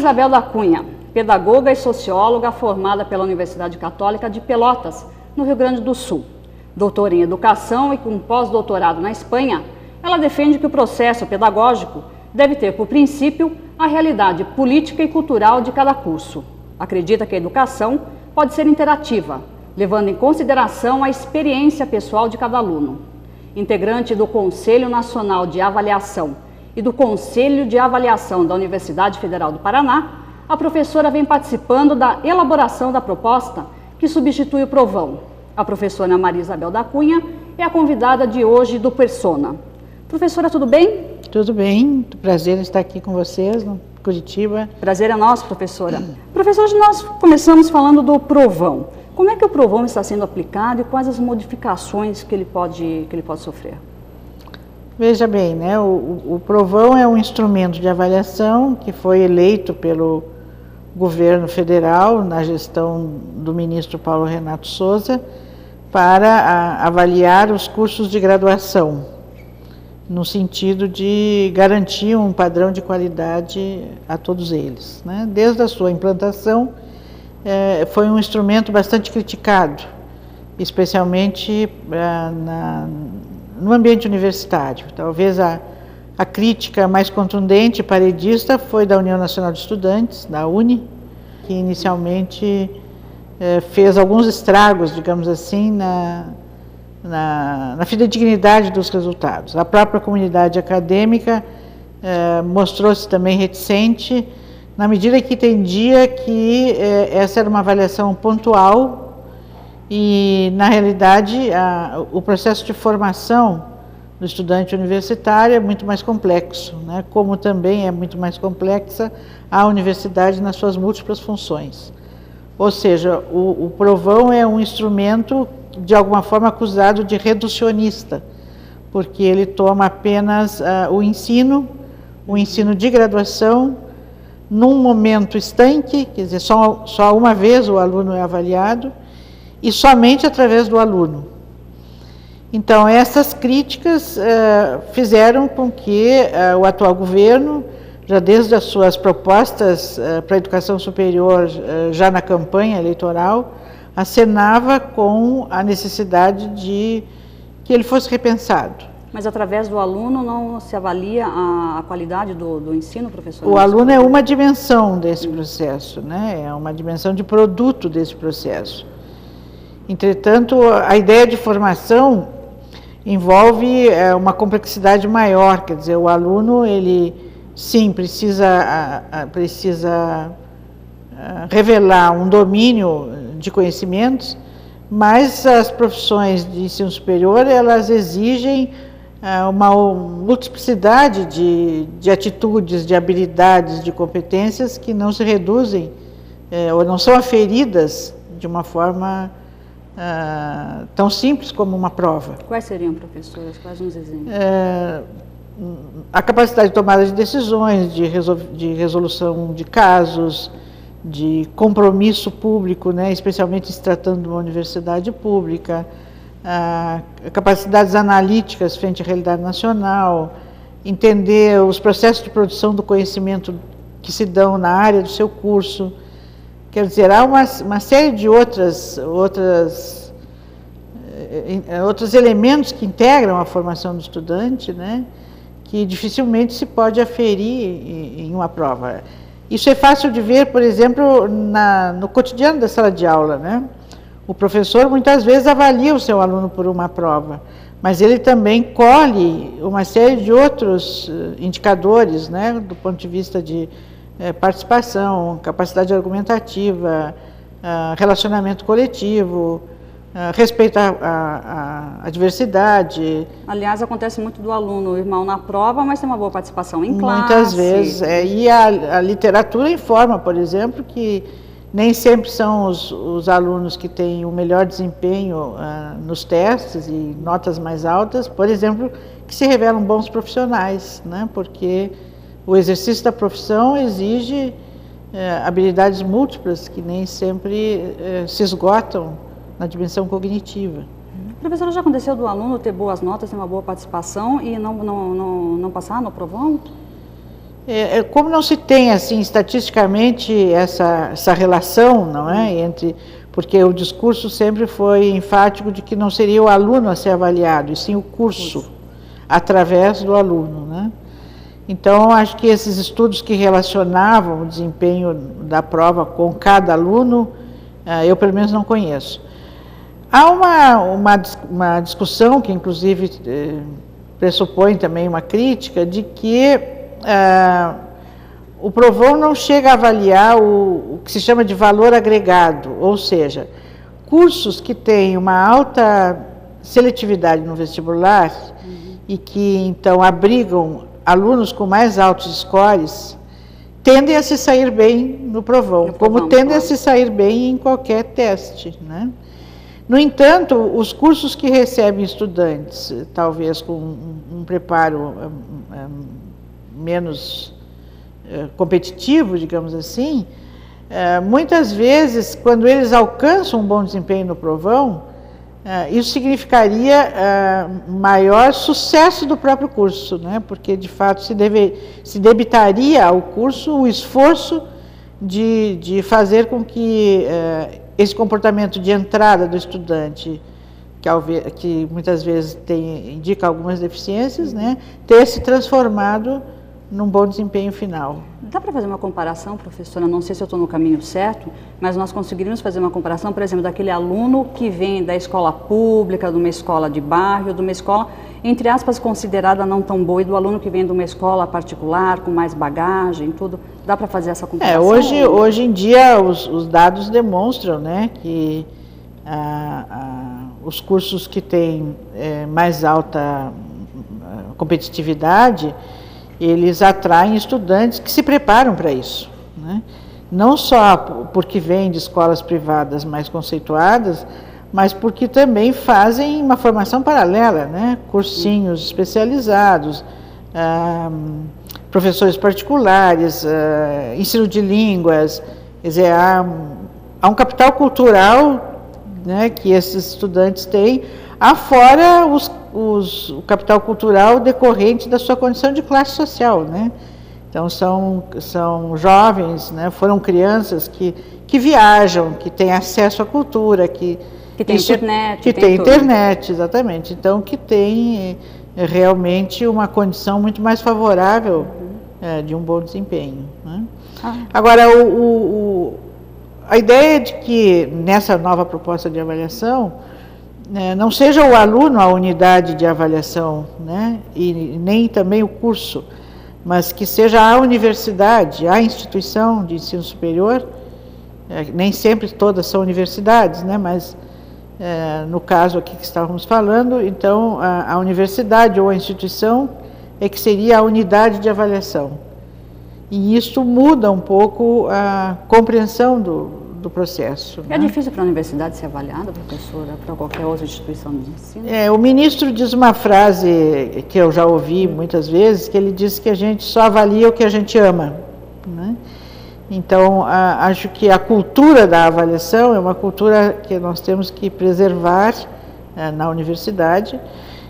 Isabel da Cunha, pedagoga e socióloga formada pela Universidade Católica de Pelotas, no Rio Grande do Sul. Doutora em Educação e com pós-doutorado na Espanha, ela defende que o processo pedagógico deve ter por princípio a realidade política e cultural de cada curso. Acredita que a educação pode ser interativa, levando em consideração a experiência pessoal de cada aluno. Integrante do Conselho Nacional de Avaliação e do Conselho de Avaliação da Universidade Federal do Paraná, a professora vem participando da elaboração da proposta que substitui o Provão. A professora Maria Isabel da Cunha é a convidada de hoje do Persona. Professora, tudo bem? Tudo bem, prazer estar aqui com vocês no Curitiba. Prazer é nosso, professora. Professora, hoje nós começamos falando do Provão. Como é que o Provão está sendo aplicado e quais as modificações que ele pode sofrer? Veja bem, né, o Provão é um instrumento de avaliação que foi eleito pelo governo federal, na gestão do ministro Paulo Renato Souza, para avaliar os cursos de graduação, no sentido de garantir um padrão de qualidade a todos eles, né? Desde a sua implantação, foi um instrumento bastante criticado, especialmente no ambiente universitário. Talvez a crítica mais contundente e paredista foi da União Nacional de Estudantes, da UNE, que inicialmente fez alguns estragos, digamos assim, na fidedignidade dos resultados. A própria comunidade acadêmica mostrou-se também reticente, na medida que entendia que essa era uma avaliação pontual e, na realidade, o processo de formação do estudante universitário é muito mais complexo, né? Como também é muito mais complexa a universidade nas suas múltiplas funções. Ou seja, o Provão é um instrumento, de alguma forma, acusado de reducionista, porque ele toma apenas o ensino de graduação, num momento estanque, quer dizer, só uma vez o aluno é avaliado, e somente através do aluno. Então, essas críticas fizeram com que o atual governo, já desde as suas propostas para a educação superior, já na campanha eleitoral, acenava com a necessidade de que ele fosse repensado. Mas através do aluno não se avalia a qualidade do ensino, professor? O aluno é uma dimensão desse processo, né? É uma dimensão de produto desse processo. Entretanto, a ideia de formação envolve uma complexidade maior, quer dizer, o aluno, ele sim precisa revelar um domínio de conhecimentos, mas as profissões de ensino superior, elas exigem uma multiplicidade de atitudes, de habilidades, de competências que não se reduzem ou não são aferidas de uma forma tão simples como uma prova. Quais seriam, professores? Quais uns exemplos? A capacidade de tomada de decisões, de resolução de casos, de compromisso público, né, especialmente se tratando de uma universidade pública, capacidades analíticas frente à realidade nacional, entender os processos de produção do conhecimento que se dão na área do seu curso. Quer dizer, há uma série de outros elementos que integram a formação do estudante, né, que dificilmente se pode aferir em uma prova. Isso é fácil de ver, por exemplo, no cotidiano da sala de aula, né? O professor muitas vezes avalia o seu aluno por uma prova, mas ele também colhe uma série de outros indicadores, né, do ponto de vista de participação, capacidade argumentativa, relacionamento coletivo, respeito à diversidade. Aliás, acontece muito do aluno ir mal na prova, mas tem uma boa participação em classe. Muitas vezes. E a literatura informa, por exemplo, que nem sempre são os alunos que têm o melhor desempenho nos testes e notas mais altas, por exemplo, que se revelam bons profissionais, né? Porque o exercício da profissão exige habilidades múltiplas que nem sempre se esgotam na dimensão cognitiva. Professora, já aconteceu do aluno ter boas notas, ter uma boa participação e não passar no Provão? Como não se tem, assim, estatisticamente essa relação, não é, porque o discurso sempre foi enfático de que não seria o aluno a ser avaliado, e sim o curso, através do aluno, né? Então, acho que esses estudos que relacionavam o desempenho da prova com cada aluno, eu pelo menos não conheço. Há uma discussão que, inclusive, pressupõe também uma crítica de que o Provon não chega a avaliar o que se chama de valor agregado, ou seja, cursos que têm uma alta seletividade no vestibular e que, então, abrigam alunos com mais altos scores, tendem a se sair bem no Provon, como tendem a se sair bem em qualquer teste, né? No entanto, os cursos que recebem estudantes, talvez com um preparo menos competitivo, digamos assim, muitas vezes, quando eles alcançam um bom desempenho no Provon, isso significaria maior sucesso do próprio curso, né? Porque, de fato, se debitaria ao curso o esforço de fazer com que esse comportamento de entrada do estudante, que muitas vezes indica algumas deficiências, né, ter se transformado num bom desempenho final. Dá para fazer uma comparação, professora? Não sei se eu estou no caminho certo, mas nós conseguiríamos fazer uma comparação, por exemplo, daquele aluno que vem da escola pública, de uma escola de bairro, de uma escola, entre aspas, considerada não tão boa, e do aluno que vem de uma escola particular, com mais bagagem, tudo. Dá para fazer essa comparação? Hoje em dia os dados demonstram, né, que os cursos que têm mais alta competitividade, eles atraem estudantes que se preparam para isso, né? Não só porque vêm de escolas privadas mais conceituadas, mas porque também fazem uma formação paralela, né? Cursinhos especializados, professores particulares, ensino de línguas, quer dizer, há um capital cultural, né, que esses estudantes têm, afora o capital cultural decorrente da sua condição de classe social, né? Então, são jovens, né, foram crianças que viajam, que têm acesso à cultura, que tem internet. Que tem internet, exatamente. Então, que tem realmente uma condição muito mais favorável de um bom desempenho, né? Agora, a ideia de que nessa nova proposta de avaliação, não seja o aluno a unidade de avaliação, né, e nem também o curso, mas que seja a universidade, a instituição de ensino superior, nem sempre todas são universidades, né, mas no caso aqui que estávamos falando, então a universidade ou a instituição é que seria a unidade de avaliação. E isso muda um pouco a compreensão do processo. É, né? Difícil para a universidade ser avaliada, professora, para qualquer outra instituição de ensino? O ministro diz uma frase que eu já ouvi muitas vezes, que ele diz que a gente só avalia o que a gente ama, né? Então, acho que a cultura da avaliação é uma cultura que nós temos que preservar na universidade.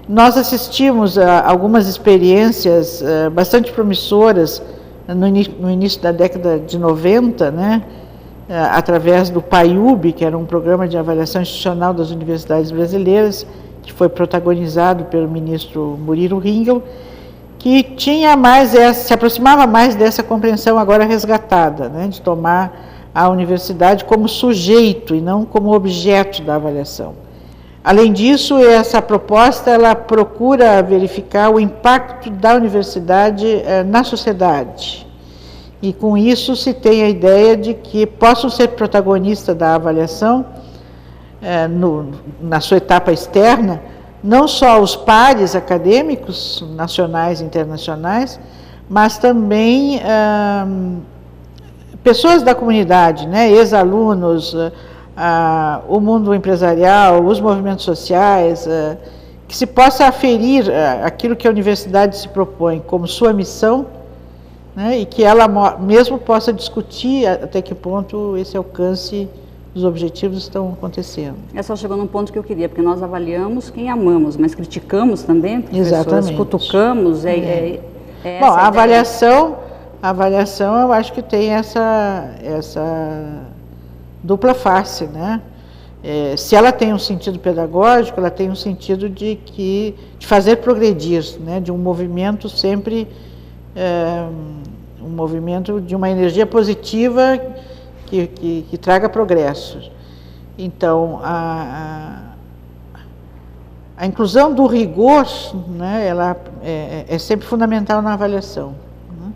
Nós assistimos a algumas experiências bastante promissoras no início da década de 90, né, através do PAIUB, que era um programa de avaliação institucional das universidades brasileiras, que foi protagonizado pelo ministro Murilo Ringel, que tinha se aproximava mais dessa compreensão agora resgatada, né, de tomar a universidade como sujeito e não como objeto da avaliação. Além disso, essa proposta ela procura verificar o impacto da universidade na sociedade. E com isso se tem a ideia de que possam ser protagonistas da avaliação na sua etapa externa, não só os pares acadêmicos, nacionais e internacionais, mas também pessoas da comunidade, né, ex-alunos, o mundo empresarial, os movimentos sociais, que se possa aferir aquilo que a universidade se propõe como sua missão, né, e que ela mesmo possa discutir até que ponto esse alcance dos objetivos estão acontecendo. Só chegou num ponto que eu queria, porque nós avaliamos quem amamos, mas criticamos também, professores, exatamente, cutucamos. Bom, a avaliação a avaliação, eu acho que tem essa dupla face, né? Se ela tem um sentido pedagógico, ela tem um sentido de fazer progredir, né? De um movimento sempre, um movimento de uma energia positiva que traga progresso. Então, a inclusão do rigor, né, ela é sempre fundamental na avaliação, né?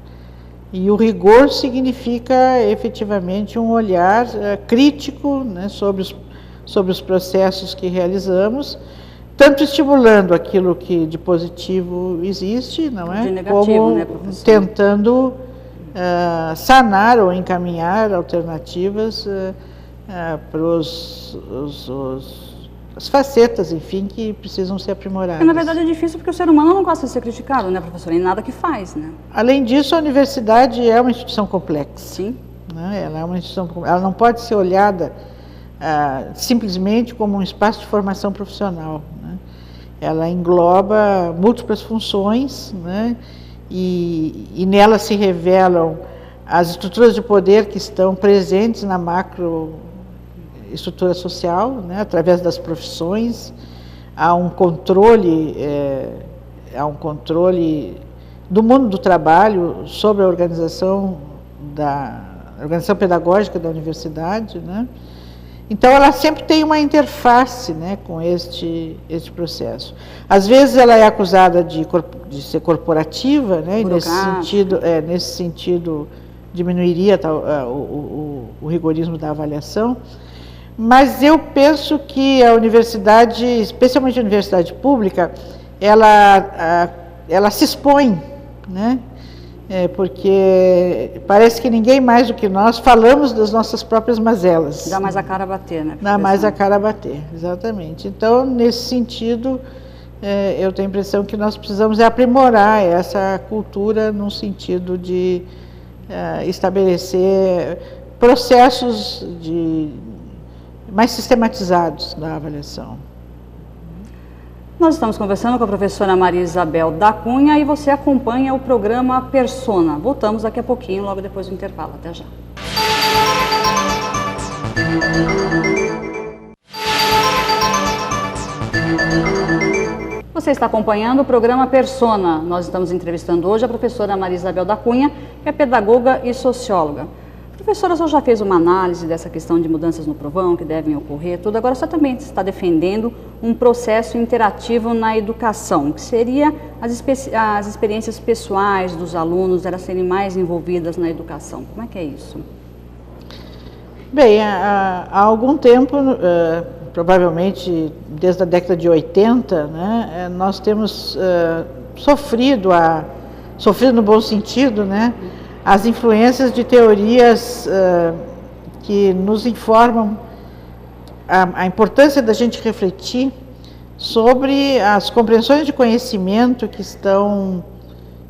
E o rigor significa efetivamente um olhar crítico, né, sobre os processos que realizamos, tanto estimulando aquilo que de positivo existe, não é? De negativo, como, né, professor? Tentando sanar ou encaminhar alternativas para as facetas, enfim, que precisam ser aprimoradas. Na verdade é difícil porque o ser humano não gosta de ser criticado, né, professor? Em nada que faz, né? Além disso, a universidade é uma instituição complexa. Sim. Né? Ela é uma instituição, ela não pode ser olhada simplesmente como um espaço de formação profissional, né? Ela engloba múltiplas funções, né? E nela se revelam as estruturas de poder que estão presentes na macroestrutura social, né? Através das profissões. Há um controle do mundo do trabalho sobre a organização pedagógica da universidade, né? Então, ela sempre tem uma interface, né, com este processo. Às vezes, ela é acusada de ser corporativa, né, e nesse sentido, diminuiria o rigorismo da avaliação. Mas eu penso que a universidade, especialmente a universidade pública, ela se expõe, né? Porque parece que ninguém mais do que nós falamos das nossas próprias mazelas. Dá mais a cara a bater, né? Dá mais a cara a bater, exatamente. Então, nesse sentido, eu tenho a impressão que nós precisamos aprimorar essa cultura no sentido de estabelecer processos mais sistematizados da avaliação. Nós estamos conversando com a professora Maria Isabel da Cunha e você acompanha o programa Persona. Voltamos daqui a pouquinho, logo depois do intervalo. Até já. Você está acompanhando o programa Persona. Nós estamos entrevistando hoje a professora Maria Isabel da Cunha, que é pedagoga e socióloga. Professora, a senhora já fez uma análise dessa questão de mudanças no provão que devem ocorrer, tudo. Agora, a senhora também está defendendo um processo interativo na educação, que seria as experiências pessoais dos alunos, elas serem mais envolvidas na educação. Como é que é isso? Bem, há algum tempo, provavelmente desde a década de 80, né, nós temos sofrido no bom sentido, né, as influências de teorias que nos informam a importância da gente refletir sobre as compreensões de conhecimento que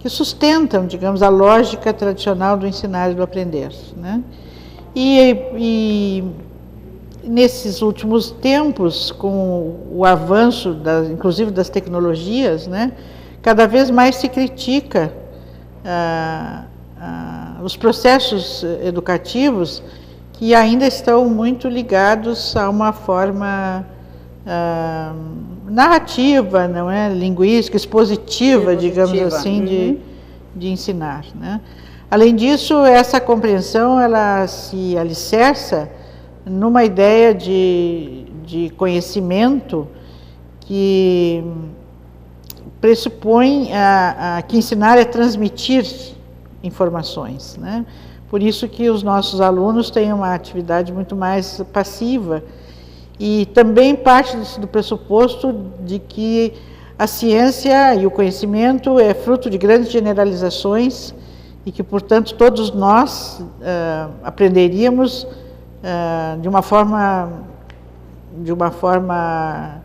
sustentam, digamos, a lógica tradicional do ensinar e do aprender, né? E nesses últimos tempos, com o avanço, inclusive das tecnologias, né, cada vez mais se critica os processos educativos que ainda estão muito ligados a uma forma narrativa, não é, linguística, expositiva, digamos assim, de ensinar, né? Além disso, essa compreensão ela se alicerça numa ideia de conhecimento que pressupõe que ensinar é transmitir informações, né? Por isso que os nossos alunos têm uma atividade muito mais passiva e também parte do pressuposto de que a ciência e o conhecimento é fruto de grandes generalizações e que, portanto, todos nós aprenderíamos de uma forma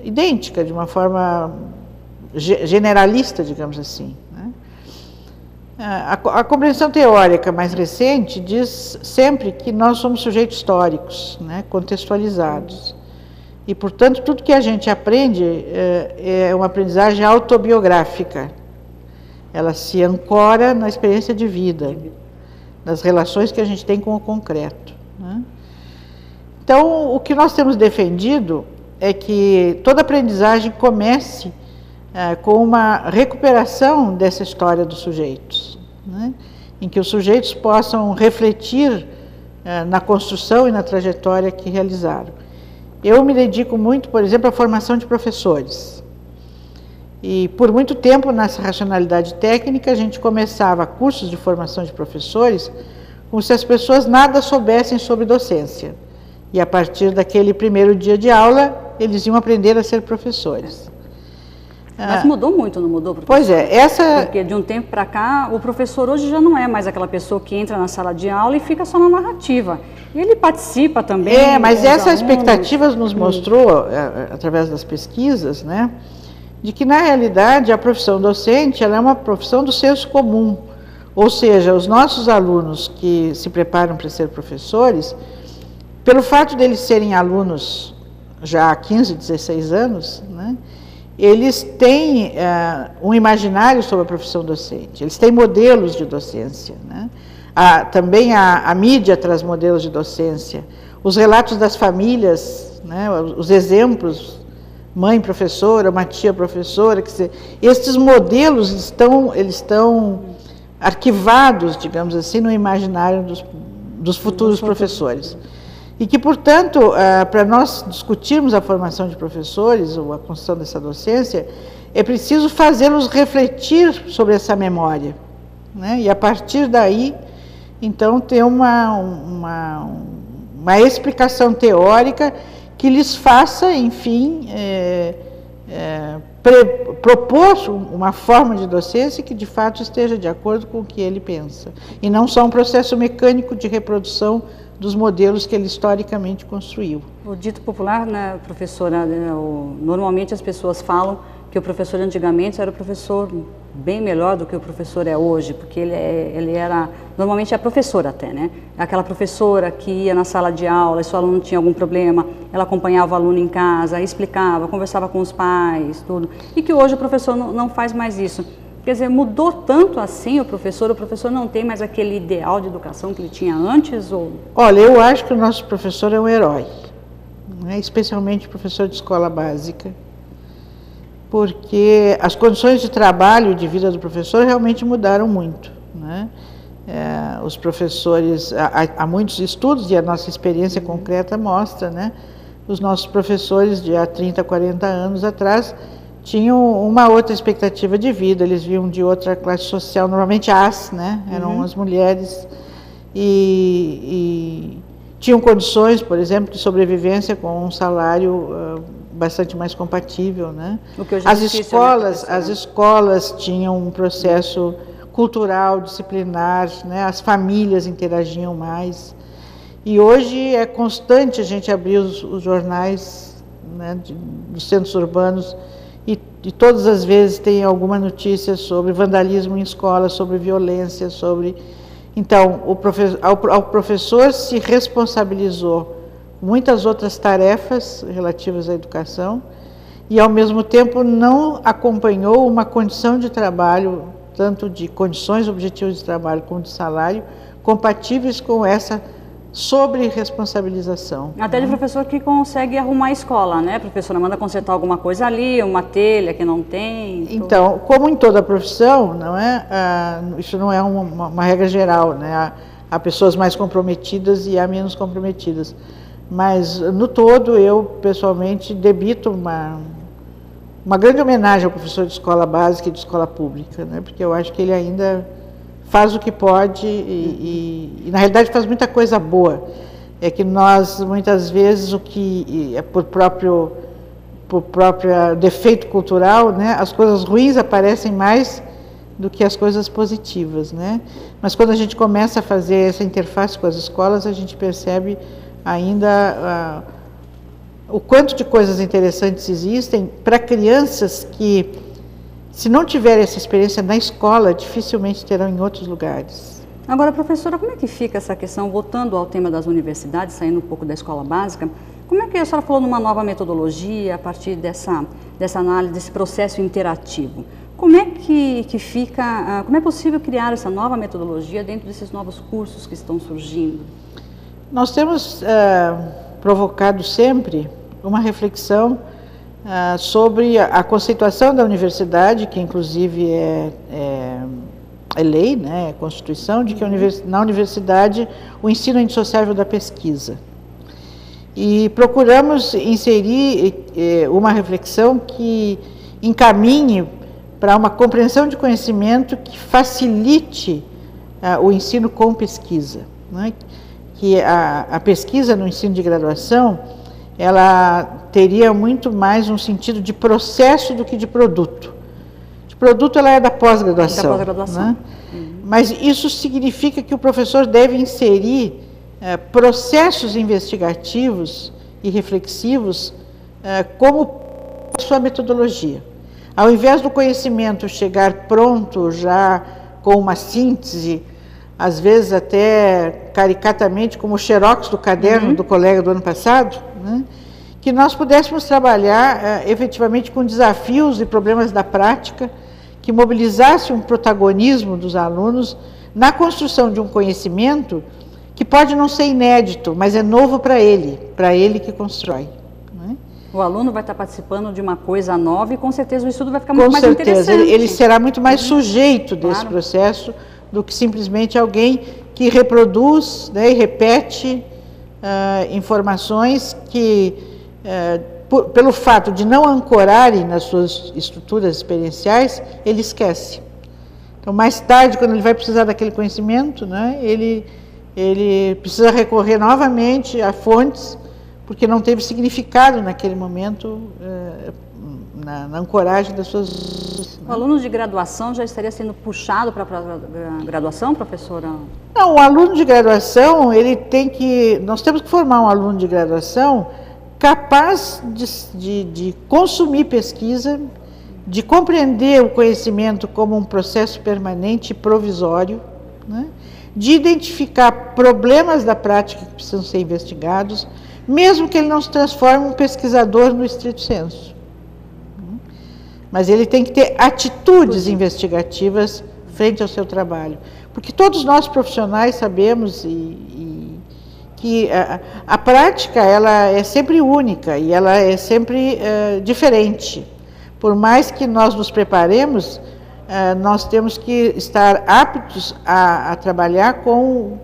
idêntica, de uma forma generalista, digamos assim, né? A compreensão teórica mais recente diz sempre que nós somos sujeitos históricos, né, contextualizados. E, portanto, tudo que a gente aprende é uma aprendizagem autobiográfica. ela se ancora na experiência de vida, nas relações que a gente tem com o concreto, né? Então, o que nós temos defendido é que toda aprendizagem comece com uma recuperação dessa história dos sujeitos, né? Em que os sujeitos possam refletir na construção e na trajetória que realizaram. Eu me dedico muito, por exemplo, à formação de professores. E por muito tempo, nessa racionalidade técnica, a gente começava cursos de formação de professores como se as pessoas nada soubessem sobre docência. E a partir daquele primeiro dia de aula, eles iam aprender a ser professores. Mas mudou muito, não mudou, professor? Pois é, Porque de um tempo para cá, o professor hoje já não é mais aquela pessoa que entra na sala de aula e fica só na narrativa. Ele participa também. Mas essa expectativa nos mostrou, através das pesquisas, né, de que, na realidade, a profissão docente ela é uma profissão do senso comum. Ou seja, os nossos alunos que se preparam para ser professores, pelo fato deles serem alunos já há 15, 16 anos, né, eles têm um imaginário sobre a profissão docente, eles têm modelos de docência, né? Também a mídia traz modelos de docência, os relatos das famílias, né, os exemplos, mãe professora, uma tia professora, quer dizer, estes modelos estão arquivados, digamos assim, no imaginário dos futuros professores. E que, portanto, para nós discutirmos a formação de professores, ou a construção dessa docência, é preciso fazê-los refletir sobre essa memória, né? E a partir daí, então, ter uma explicação teórica que lhes faça, enfim, propor uma forma de docência que, de fato, esteja de acordo com o que ele pensa. E não só um processo mecânico de reprodução dos modelos que ele historicamente construiu. O dito popular, né, professora, normalmente as pessoas falam que o professor antigamente era o professor bem melhor do que o professor é hoje, porque ele era, normalmente é professora até, né? Aquela professora que ia na sala de aula e se o aluno tinha algum problema, ela acompanhava o aluno em casa, explicava, conversava com os pais, tudo. E que hoje o professor não faz mais isso. Quer dizer, mudou tanto assim o professor não tem mais aquele ideal de educação que ele tinha antes? Ou... Olha, eu acho que o nosso professor é um herói, né? Especialmente o professor de escola básica, porque as condições de trabalho e de vida do professor realmente mudaram muito, né? Os professores, há muitos estudos e a nossa experiência concreta mostra, né? Os nossos professores de há 30, 40 anos atrás tinham uma outra expectativa de vida, eles vinham de outra classe social, normalmente né? Eram as mulheres, e tinham condições, por exemplo, de sobrevivência com um salário bastante mais compatível, né? As escolas tinham um processo cultural, disciplinar, né? As famílias interagiam mais, e hoje é constante a gente abrir os jornais, né, dos centros urbanos, e todas as vezes tem alguma notícia sobre vandalismo em escola, sobre violência, sobre... Então, o professor se responsabilizou muitas outras tarefas relativas à educação e, ao mesmo tempo, não acompanhou uma condição de trabalho, tanto de condições objetivas de trabalho como de salário, compatíveis com essa sobre-responsabilização. Até de professor que consegue arrumar a escola, né? A professora manda consertar alguma coisa ali, uma telha que não tem. Então, como em toda profissão, não é? Isso não é uma regra geral, né? Há pessoas mais comprometidas e há menos comprometidas. Mas, no todo, eu, pessoalmente, debito uma grande homenagem ao professor de escola básica e de escola pública, né? Porque eu acho que ele ainda faz o que pode e na realidade faz muita coisa boa. É que nós, muitas vezes, o que é por próprio defeito cultural, né, as coisas ruins aparecem mais do que as coisas positivas, né? Mas quando a gente começa a fazer essa interface com as escolas, a gente percebe ainda o quanto de coisas interessantes existem para crianças que, se não tiverem essa experiência na escola, dificilmente terão em outros lugares. Agora, professora, como é que fica essa questão, voltando ao tema das universidades, saindo um pouco da escola básica, como é que a senhora falou numa nova metodologia, a partir dessa análise, desse processo interativo? Como é que fica, como é possível criar essa nova metodologia dentro desses novos cursos que estão surgindo? Nós temos provocado sempre uma reflexão sobre a conceituação da universidade, que inclusive é lei, né, é Constituição, de que na universidade o ensino é indissociável da pesquisa. E procuramos inserir uma reflexão que encaminhe para uma compreensão de conhecimento que facilite o ensino com pesquisa, né? Que a pesquisa no ensino de graduação, ela teria muito mais um sentido de processo do que de produto. De produto ela é da pós-graduação. Da pós-graduação. Né? Mas isso significa que o professor deve inserir processos investigativos e reflexivos como sua metodologia. Ao invés do conhecimento chegar pronto, já com uma síntese, às vezes até caricatamente como o xerox do caderno do colega do ano passado, né, que nós pudéssemos trabalhar efetivamente com desafios e problemas da prática, que mobilizasse um protagonismo dos alunos na construção de um conhecimento que pode não ser inédito, mas é novo para ele que constrói. O aluno vai estar participando de uma coisa nova e com certeza o estudo vai ficar muito mais interessante. Com certeza, ele será muito mais sujeito desse processo do que simplesmente alguém que reproduz, né, e repete informações que, pelo fato de não ancorarem nas suas estruturas experienciais, ele esquece. Então, mais tarde, quando ele vai precisar daquele conhecimento, né, ele precisa recorrer novamente a fontes, porque não teve significado naquele momento na ancoragem das suas... O aluno de graduação já estaria sendo puxado para a graduação, professora? Não, o aluno de graduação, nós temos que formar um aluno de graduação capaz de consumir pesquisa, de compreender o conhecimento como um processo permanente e provisório, né? De identificar problemas da prática que precisam ser investigados, mesmo que ele não se transforme em um pesquisador no estrito sensu. Mas ele tem que ter atitudes investigativas frente ao seu trabalho. Porque todos nós profissionais sabemos que a prática ela é sempre única e ela é sempre diferente. Por mais que nós nos preparemos, nós temos que estar aptos a trabalhar com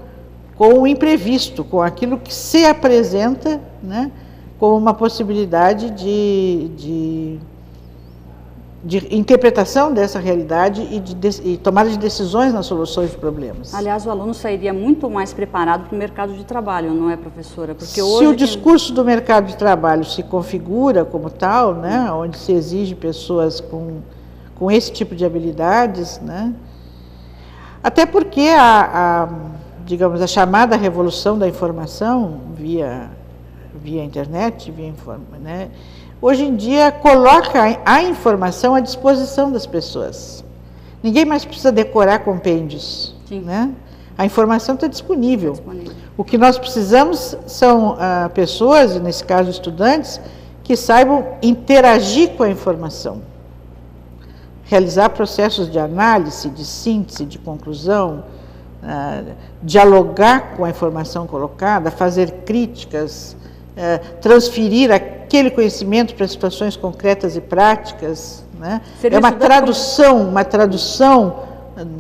o imprevisto, com aquilo que se apresenta, né, como uma possibilidade de interpretação dessa realidade e tomada de decisões nas soluções de problemas. Aliás, o aluno sairia muito mais preparado para o mercado de trabalho, não é, professora? Porque hoje se o discurso do mercado de trabalho se configura como tal, né, onde se exige pessoas com esse tipo de habilidades, né, até porque digamos, a chamada revolução da informação via internet, né, hoje em dia coloca a informação à disposição das pessoas. Ninguém mais precisa decorar compêndios, né? A informação está disponível. O que nós precisamos são pessoas, nesse caso estudantes, que saibam interagir com a informação, realizar processos de análise, de síntese, de conclusão, dialogar com a informação colocada, fazer críticas, transferir aquele conhecimento para situações concretas e práticas, né? É uma tradução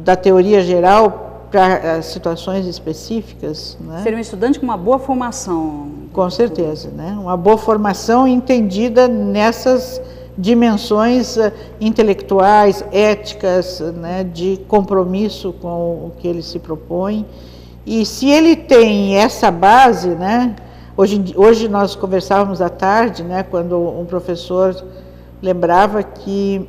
da teoria geral para situações específicas, né? Ser um estudante com uma boa formação. Com certeza, né? Uma boa formação entendida nessas dimensões intelectuais, éticas, né, de compromisso com o que ele se propõe. E se ele tem essa base, né, hoje nós conversávamos à tarde, né, quando um professor lembrava que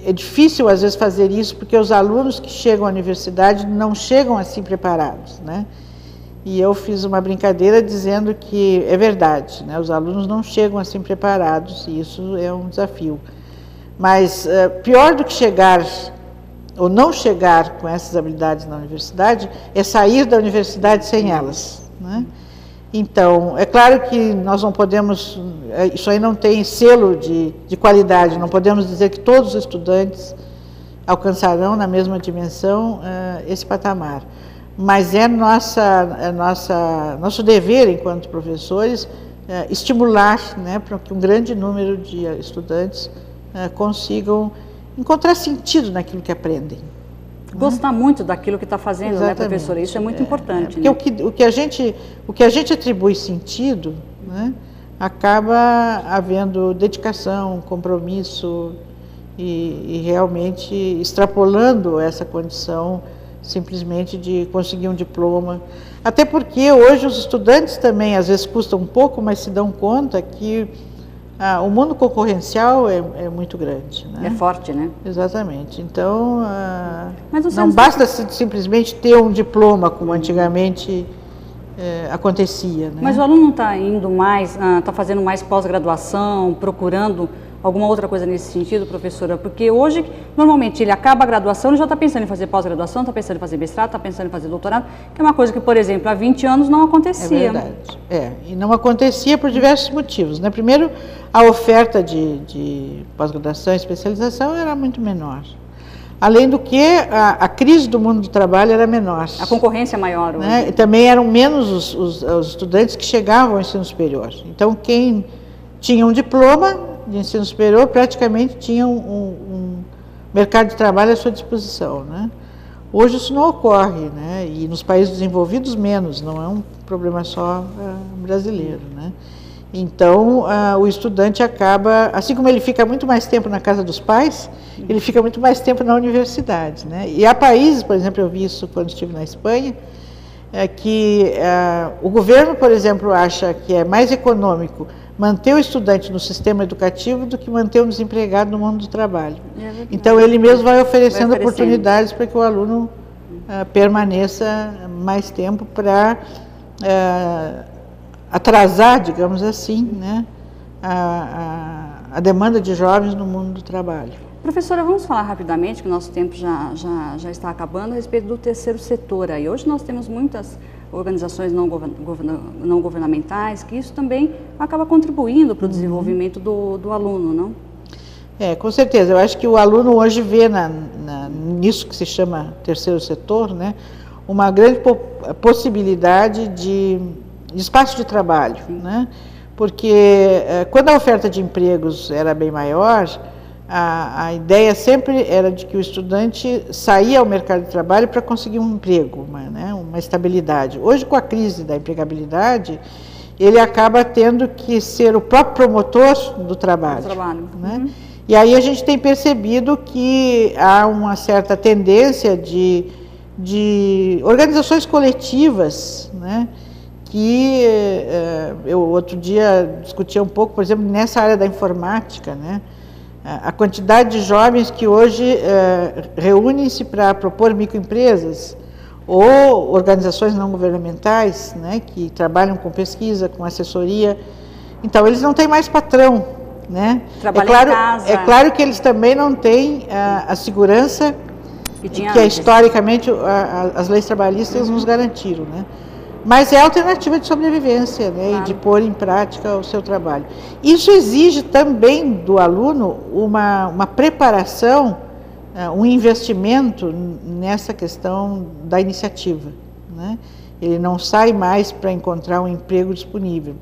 é difícil às vezes fazer isso porque os alunos que chegam à universidade não chegam assim preparados, né? E eu fiz uma brincadeira dizendo que é verdade, né? Os alunos não chegam assim preparados e isso é um desafio. Mas pior do que chegar ou não chegar com essas habilidades na universidade é sair da universidade sem elas, né? Então, é claro que nós não podemos, isso aí não tem selo de qualidade, não podemos dizer que todos os estudantes alcançarão na mesma dimensão esse patamar. Mas é nosso dever, enquanto professores, estimular, né, para que um grande número de estudantes consigam encontrar sentido naquilo que aprendem. Gostar muito daquilo que está fazendo, exatamente, né, professora? Isso é muito importante. Porque né? o que a gente atribui sentido, né, acaba havendo dedicação, compromisso e realmente extrapolando essa condição simplesmente de conseguir um diploma. Até porque hoje os estudantes também às vezes custam um pouco, mas se dão conta que o mundo concorrencial é muito grande. Né? É forte, né? Exatamente. Então, não basta simplesmente ter um diploma, como antigamente acontecia. Né? Mas o aluno não está indo mais, está fazendo mais pós-graduação, procurando alguma outra coisa nesse sentido, professora? Porque hoje, normalmente, ele acaba a graduação e já está pensando em fazer pós-graduação, está pensando em fazer mestrado, está pensando em fazer doutorado, que é uma coisa que, por exemplo, há 20 anos não acontecia. É verdade. E não acontecia por diversos motivos. Né? Primeiro, a oferta de pós-graduação e especialização era muito menor. Além do que, a crise do mundo do trabalho era menor. A concorrência é maior hoje. Né? E também eram menos os estudantes que chegavam ao ensino superior. Então, quem tinha um diploma de ensino superior praticamente tinha um mercado de trabalho à sua disposição. Né? Hoje isso não ocorre, né? E nos países desenvolvidos menos, não é um problema só brasileiro. Né? Então, o estudante acaba, assim como ele fica muito mais tempo na casa dos pais, ele fica muito mais tempo na universidade. Né? E há países, por exemplo, eu vi isso quando estive na Espanha, que o governo, por exemplo, acha que é mais econômico manter o estudante no sistema educativo do que manter um desempregado no mundo do trabalho. Então, ele mesmo vai oferecendo oportunidades para que o aluno permaneça mais tempo para atrasar, digamos assim, né, a demanda de jovens no mundo do trabalho. Professora, vamos falar rapidamente, que o nosso tempo já está acabando, a respeito do terceiro setor. Aí. Hoje nós temos muitas organizações não governamentais, que isso também acaba contribuindo para o desenvolvimento do aluno, não? Com certeza. Eu acho que o aluno hoje vê nisso que se chama terceiro setor, né, uma grande possibilidade de espaço de trabalho. Né? Porque quando a oferta de empregos era bem maior, a ideia sempre era de que o estudante saía ao mercado de trabalho para conseguir um emprego, uma estabilidade. Hoje, com a crise da empregabilidade, ele acaba tendo que ser o próprio promotor do trabalho. Né? E aí a gente tem percebido que há uma certa tendência de organizações coletivas, né? Que eu outro dia discutia um pouco, por exemplo, nessa área da informática, né? A quantidade de jovens que hoje reúnem-se para propor microempresas ou organizações não governamentais, né, que trabalham com pesquisa, com assessoria. Então, eles não têm mais patrão. Né? Trabalham em casa. É claro que eles também não têm a segurança que historicamente as leis trabalhistas nos garantiram. Né? Mas é a alternativa de sobrevivência, né? Claro. E de pôr em prática o seu trabalho. Isso exige também do aluno uma preparação, um investimento nessa questão da iniciativa. Né? Ele não sai mais para encontrar um emprego disponível.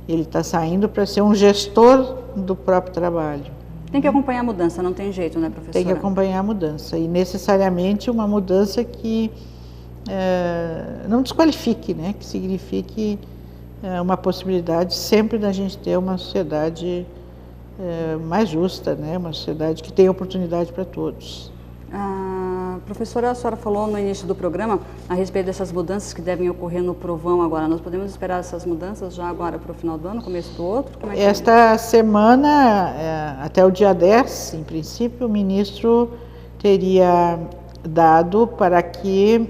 Ele está saindo para ser um gestor do próprio trabalho. Tem que acompanhar a mudança, não tem jeito, né, professora? Tem que acompanhar a mudança. E necessariamente uma mudança que não desqualifique, né? Que signifique uma possibilidade sempre da gente ter uma sociedade mais justa, né? Uma sociedade que tenha oportunidade para todos. Professora, a senhora falou no início do programa a respeito dessas mudanças que devem ocorrer no Provão agora. Nós podemos esperar essas mudanças já agora para o final do ano, começo do outro? Como é que Esta semana, até o dia 10, em princípio, o ministro teria dado para que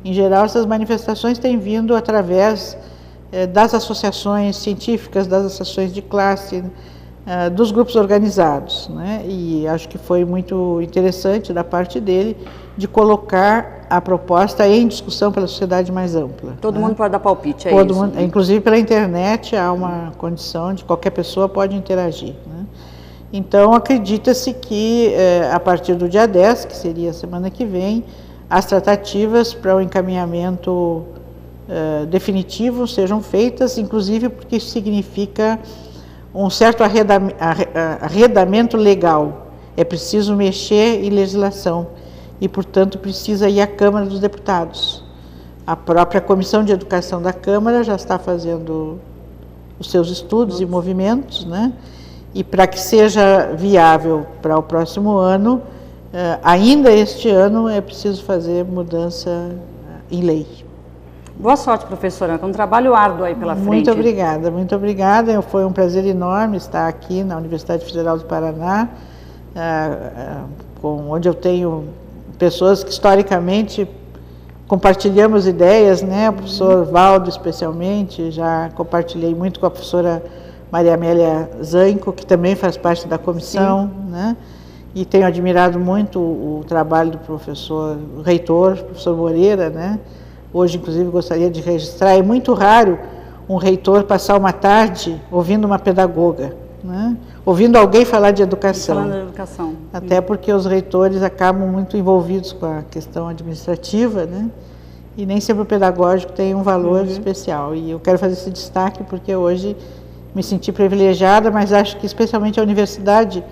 em geral, essas manifestações têm vindo através das associações científicas, das associações de classe, dos grupos organizados. Né? E acho que foi muito interessante da parte dele de colocar a proposta em discussão pela sociedade mais ampla. Todo mundo pode dar palpite, é Todo isso? mundo, inclusive pela internet há uma condição de qualquer pessoa pode interagir, né? Então, acredita-se que a partir do dia 10, que seria a semana que vem, as tratativas para o encaminhamento definitivo sejam feitas, inclusive porque isso significa um certo arredamento legal. É preciso mexer em legislação e, portanto, precisa ir à Câmara dos Deputados. A própria Comissão de Educação da Câmara já está fazendo os seus estudos e movimentos, né? E para que seja viável para o próximo ano, ainda este ano é preciso fazer mudança em lei. Boa sorte, professora, com um trabalho árduo aí pela frente. Muito obrigada, muito obrigada. Foi um prazer enorme estar aqui na Universidade Federal do Paraná, onde eu tenho pessoas que historicamente compartilhamos ideias, né? O professor Valdo especialmente, já compartilhei muito com a professora Maria Amélia Zanco, que também faz parte da comissão, né? E tenho admirado muito o trabalho do professor, o reitor, professor Moreira, né? Hoje, inclusive, gostaria de registrar, é muito raro um reitor passar uma tarde ouvindo uma pedagoga, né? Ouvindo alguém falar de educação. Falando de educação. Até porque os reitores acabam muito envolvidos com a questão administrativa, né? E nem sempre o pedagógico tem um valor especial. E eu quero fazer esse destaque porque hoje me senti privilegiada, mas acho que especialmente a universidade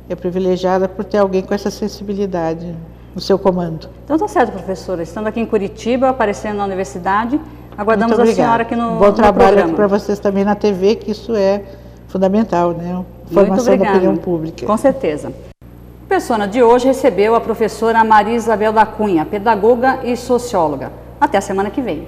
é privilegiada por ter alguém com essa sensibilidade no seu comando. Então tá certo, professora. Estando aqui em Curitiba, aparecendo na universidade, aguardamos a senhora aqui no Bom trabalho programa. aqui para vocês também na TV, que isso é fundamental, né? Formação da opinião pública. Com certeza. A persona de hoje recebeu a professora Maria Isabel da Cunha, pedagoga e socióloga. Até a semana que vem.